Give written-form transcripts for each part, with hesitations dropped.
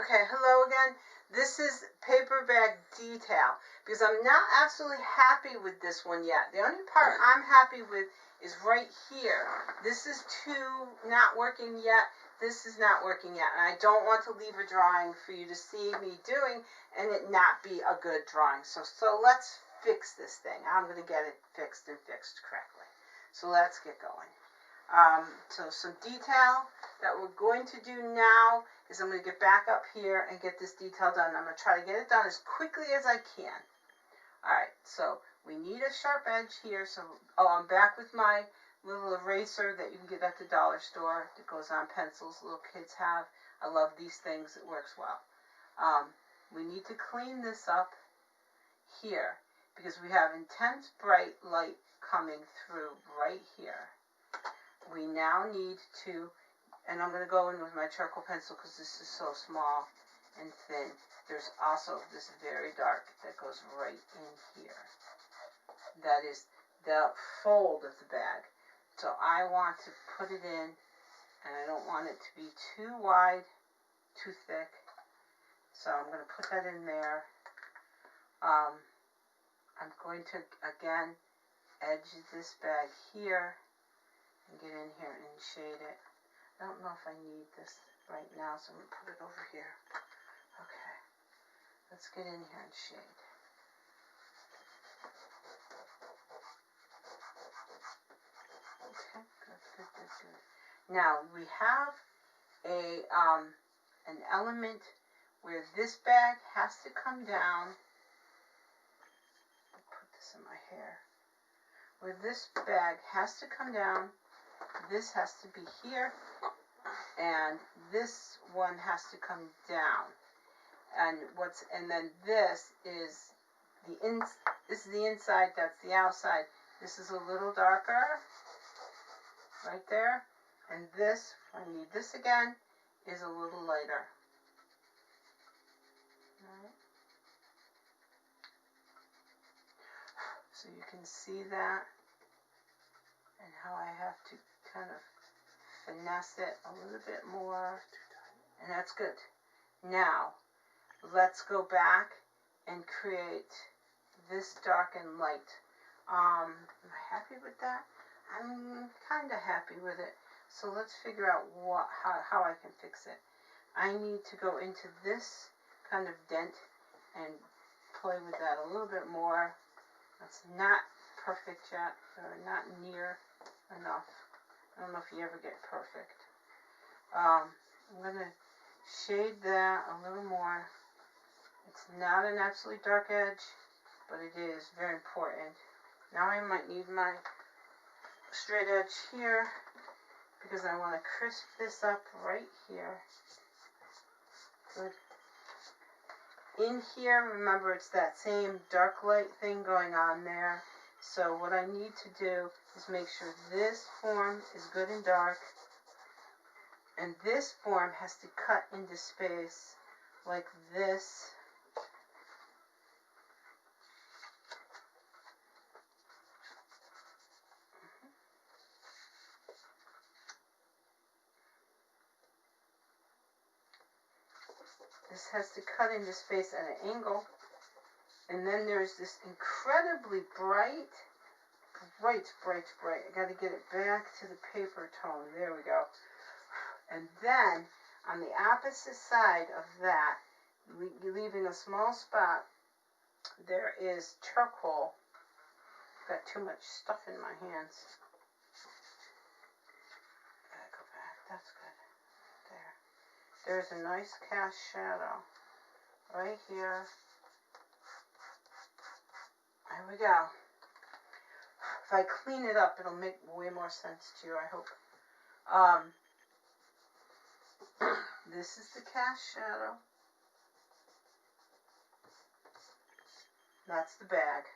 Okay, hello again. This is paper bag detail because I'm not absolutely happy with this one yet. The only part I'm happy with is right here. This is not working yet. This is not working yet. And I don't want to leave a drawing for you to see me doing and it not be a good drawing. So let's fix this thing. I'm going to get it fixed and fixed correctly. So let's get going. So some detail that we're going to do now is I'm going to get back up here and get this detail done. I'm going to try to get it done as quickly as I can. Alright, so we need a sharp edge here. So, I'm back with my little eraser that you can get at the dollar store that goes on pencils little kids have. I love these things. It works well. We need to clean this up here because we have intense bright light coming through right here. We now need to, and I'm going to go in with my charcoal pencil because this is so small and thin. There's also this very dark that goes right in here. That is the fold of the bag. So I want to put it in, and I don't want it to be too wide, too thick. So I'm going to put that in there. I'm going to, again, edge this bag here. And get in here and shade it. I don't know if I need this right now, so I'm going to put it over here. Okay. Let's get in here and shade. Okay, good. Now, we have an element where this bag has to come down. I'll put this in my hair. Where this bag has to come down. This has to be here, and this one has to come down. And then this is the inside. That's the outside. This is a little darker, right there, and this, I need this again, is a little lighter. All right. So you can see that, and how I have to kind of finesse it a little bit more, and that's good. Now, let's go back and create this dark and light. Am I happy with that? I'm kind of happy with it. So let's figure out how I can fix it. I need to go into this kind of dent and play with that a little bit more. That's not perfect yet, or not near enough. I don't know if you ever get perfect. I'm going to shade that a little more. It's not an absolutely dark edge, but it is very important. Now I might need my straight edge here because I want to crisp this up right here. Good. In here, remember, it's that same dark light thing going on there. So what I need to do is make sure this form is good and dark, and this form has to cut into space like this. This has to cut into space at an angle. And then there's this incredibly bright. I got to get it back to the paper tone. There we go. And then on the opposite side of that, leaving a small spot, there is charcoal. Got too much stuff in my hands. Gotta go back. That's good. There. There's a nice cast shadow right here. There we go. If I clean it up, it'll make way more sense to you, I hope. This is the cast shadow. That's the bag.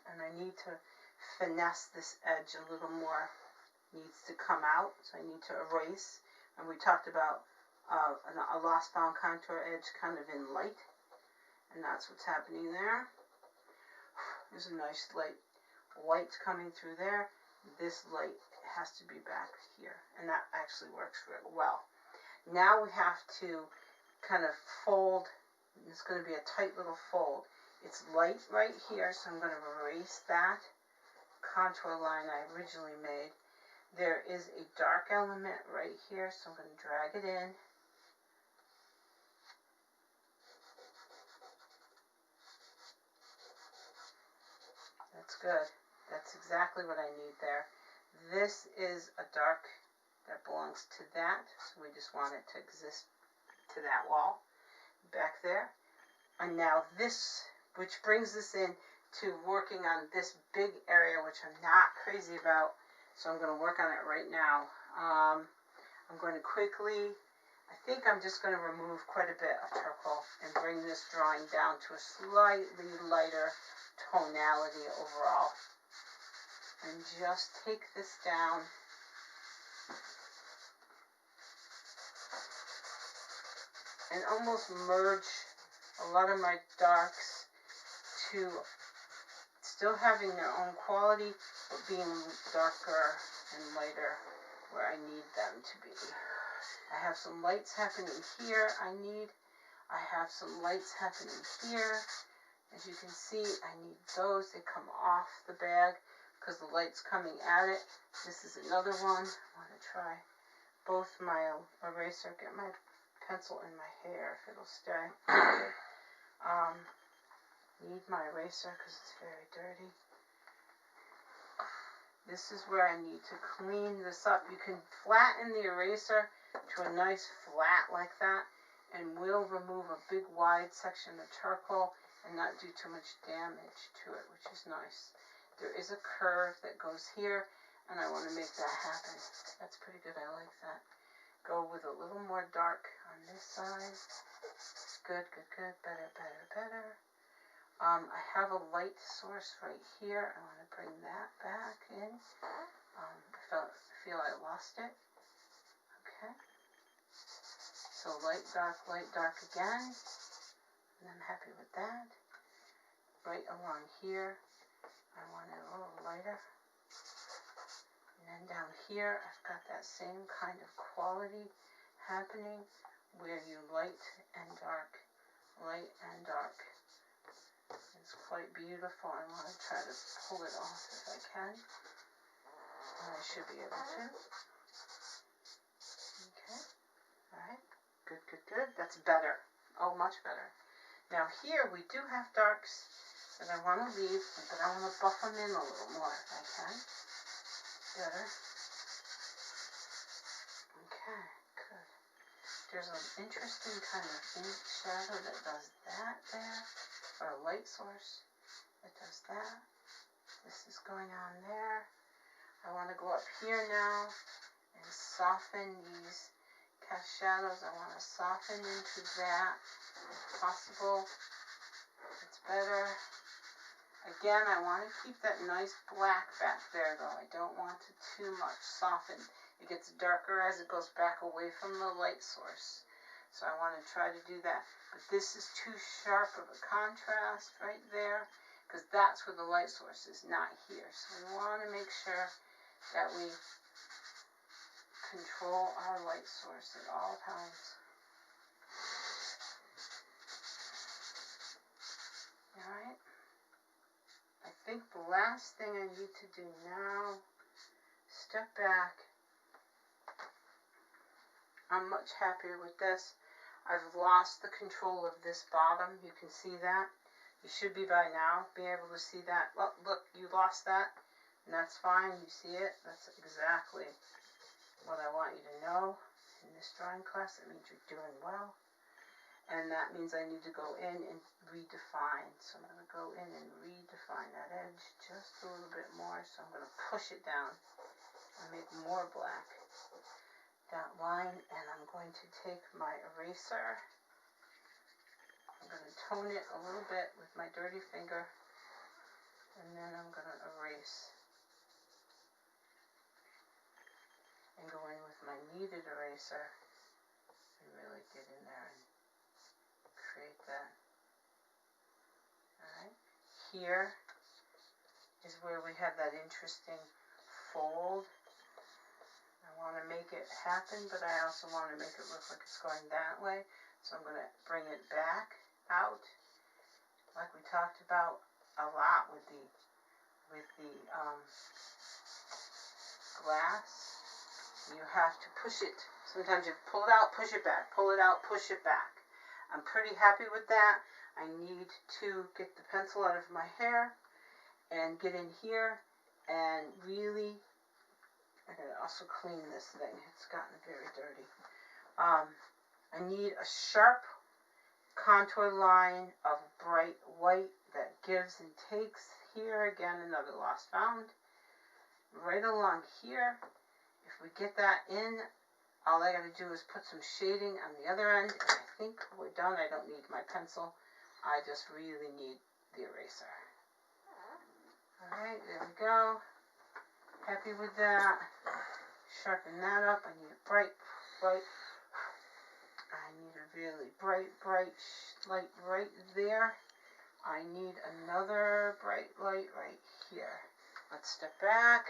And I need to finesse this edge a little more. It needs to come out, so I need to erase. And we talked about a lost bound contour edge kind of in light. And that's what's happening there. There's a nice light coming through there. This light has to be back here, and that actually works really well. Now we have to kind of fold. It's going to be a tight little fold. It's light right here, so I'm going to erase that contour line I originally made. There is a dark element right here, so I'm going to drag it in. That's good. That's exactly what I need there. This is a dark that belongs to that, so we just want it to exist to that wall back there. And now this, which brings us in to working on this big area, which I'm not crazy about, so I'm going to work on it right now. I'm going to quickly, I think I'm just going to remove quite a bit of charcoal and bring this drawing down to a slightly lighter tonality overall. And just take this down. And almost merge a lot of my darks to still having their own quality, but being darker and lighter where I need them to be. I have some lights happening here I have some lights happening here. As you can see, I need those. They come off the bag because the light's coming at it. This is another one. I want to try both my eraser, get my pencil in my hair if it'll stay. Need my eraser because it's very dirty. This is where I need to clean this up. You can flatten the eraser to a nice flat like that, and we'll remove a big wide section of charcoal and not do too much damage to it, which is nice. There is a curve that goes here, and I want to make that happen. That's pretty good. I like that. Go with a little more dark on this side. Good, good, good. Better, better, better. I have a light source right here. I want to bring that back in. I feel I lost it. Okay. So light, dark again. And I'm happy with that. Right along here, I want it a little lighter. And then down here, I've got that same kind of quality happening where you light and dark, light and dark. It's quite beautiful. I want to try to pull it off if I can. And I should be able to. Okay. Alright. Good, good, good. That's better. Oh, much better. Now here we do have darks that I want to leave, but I want to buff them in a little more if I can. Better. Okay, good. There's an interesting kind of ink shadow that does that there, or a light source that does that. This is going on there. I want to go up here now and soften these cast shadows. I want to soften into that if possible. It's better. Again, I want to keep that nice black back there though. I don't want to too much soften. It gets darker as it goes back away from the light source. So I want to try to do that. But this is too sharp of a contrast right there, because that's where the light source is, not here. So we want to make sure that we control our light source at all times. Alright. I think the last thing I need to do now, step back. I'm much happier with this. I've lost the control of this bottom. You can see that. You should be by now be able to see that. Look, you lost that. And that's fine. You see it. That's exactly what I want you to know. In this drawing class, it means you're doing well. And that means I need to go in and redefine. So I'm going to go in and redefine that edge just a little bit more. So I'm going to push it down and make more black. That line, and I'm going to take my eraser. I'm going to tone it a little bit with my dirty finger, and then I'm going to erase. And go in with my kneaded eraser and really get in there and create that. Alright, here is where we have that interesting fold. I want to make it happen, but I also want to make it look like it's going that way. So I'm going to bring it back out, like we talked about a lot with the glass. You have to push it. Sometimes you pull it out, push it back, pull it out, push it back. I'm pretty happy with that. I need to get the pencil out of my hair and get in here and really, I gotta also clean this thing. It's gotten very dirty. I need a sharp contour line of bright white that gives and takes. Here again, another lost found. Right along here. If we get that in, all I gotta do is put some shading on the other end, and I think we're done. I don't need my pencil. I just really need the eraser. Alright, there we go. Happy with that. Sharpen that up. I need a bright. I need a really bright light right there. I need another bright light right here. Let's step back.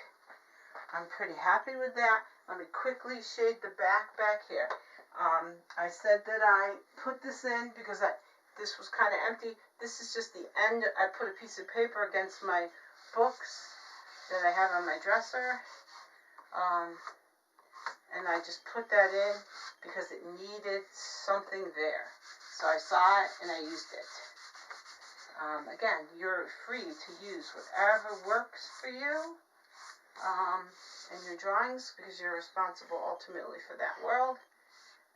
I'm pretty happy with that. Let me quickly shade the back here. I said that I put this in because this was kind of empty. This is just the end. I put a piece of paper against my books that I have on my dresser. And I just put that in because it needed something there. So I saw it and I used it. Again, you're free to use whatever works for you in your drawings because you're responsible ultimately for that world.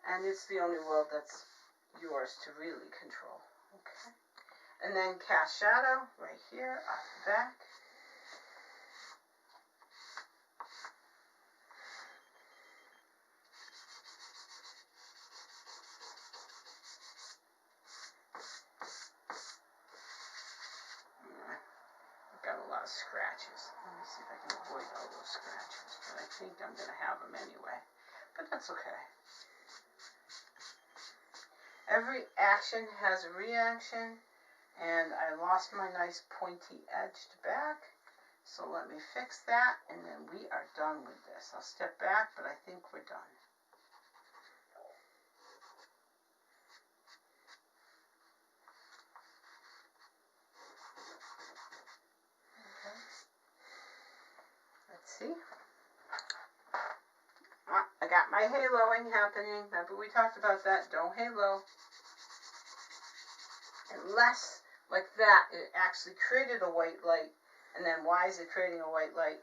And it's the only world that's yours to really control. Okay. And then cast shadow right here off the back. Got a lot of scratches. Let me see if I can avoid all those scratches, but I think I'm going to have them anyway. But that's okay. Every action has a reaction, and I lost my nice pointy edged back. So let me fix that, and then we are done with this. I'll step back, but I think we're done. See? I got my haloing happening. Remember we talked about that. Don't halo. Unless, like that, it actually created a white light. And then why is it creating a white light?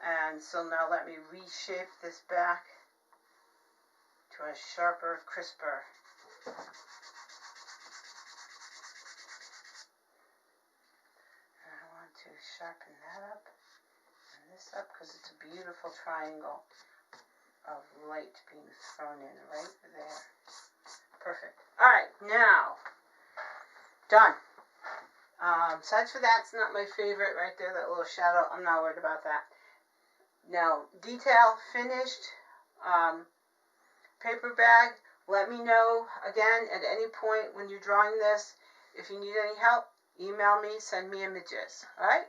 And so now let me reshape this back to a sharper, crisper. And I want to sharpen that up. This up because it's a beautiful triangle of light being thrown in right there. Perfect. Alright, now, done. Besides for that, it's not my favorite right there, that little shadow. I'm not worried about that. Now, detail finished. Paper bag. Let me know, again, at any point when you're drawing this. If you need any help, email me, send me images. Alright?